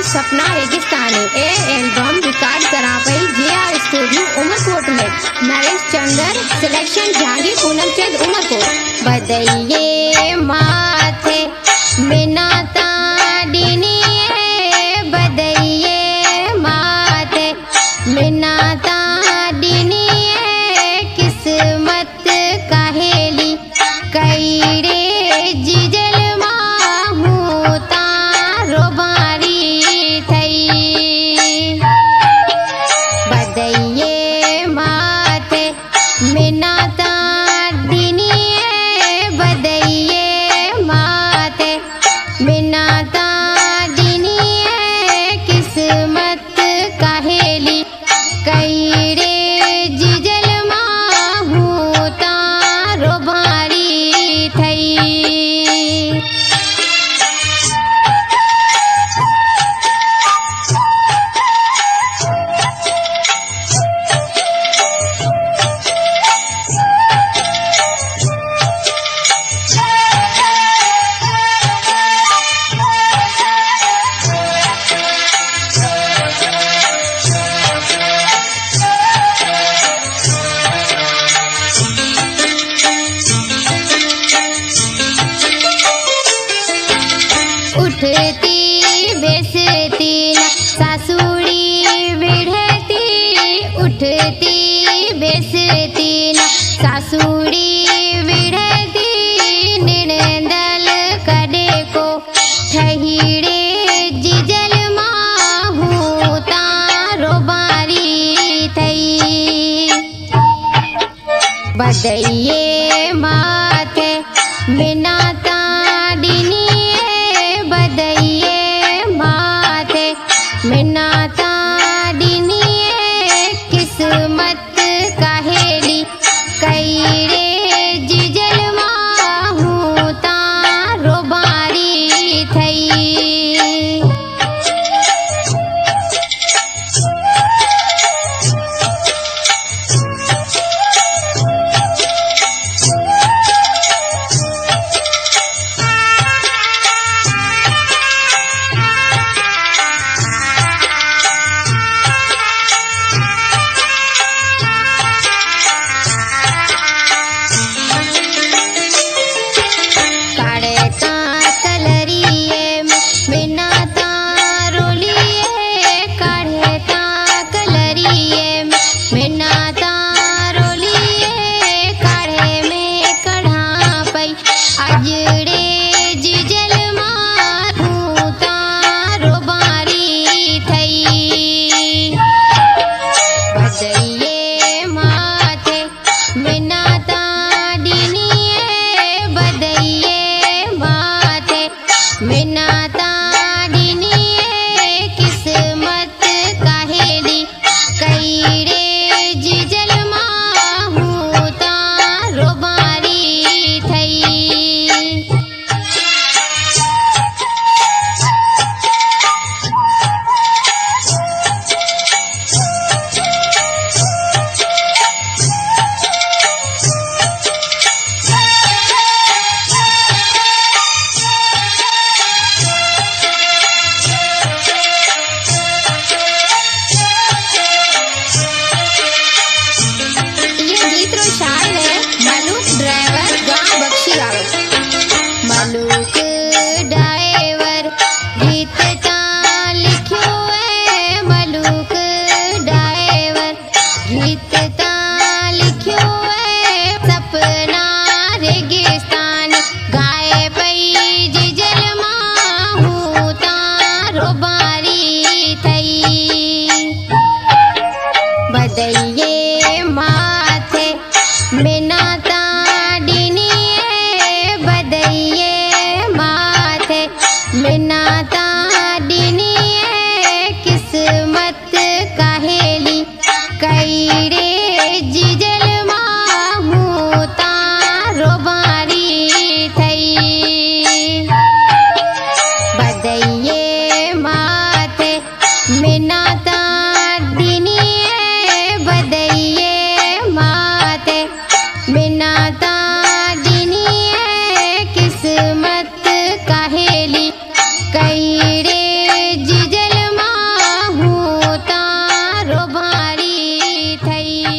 सपना रेगिस्तानी ए album record करा पाई JR studio Umarkot में। नरेश चंदर सिलेक्शन जहांगीर पूनम चंद उमरकोट। बदइये माथे बिना ताड़ीनी बदइये माथे बिना ताड़ीनी किस्मत कहेली कई रे जिजल माहू तारो बारी थई। बदइये माथे बिना ताड़ीनी बदइये माथे बिना ताड़ीनी किस्मत कहेली कई रे जिजल माहू तारो भारी थई। उठती बेसती न सासुड़ी बिढ़ती उठती बेसती न सासुड़ी बिढ़ती निरंदल करे को ठहिड़े जिजल माहू तारो बारी थई। बदइये माथे बिना ताड़ीनी बदइये माथे बिना ताड़ीनी किस्मत कहेली कई रे जिजल माहू तारो बारी थई। बदइये माथे बिना ताड़ीनी बदइये माथे बिना ताड़ीनी किस्मत कहेली कई रे जिजल माहू तारो बारी थई। मलूक ड्राइवर गीत ता लिखियो है मलूक ड्राइवर गीत ता लिखियो है सपना रेगिस्तान गाए पई जिजल माहू तारो बारी थई। बदइये माथे बिना ताड़ीनी बदइये माथे बिना ताड़ीनी किस्मत कहेली कई रे जिजल माहू तारो बारी थई। बदइये माथे बिना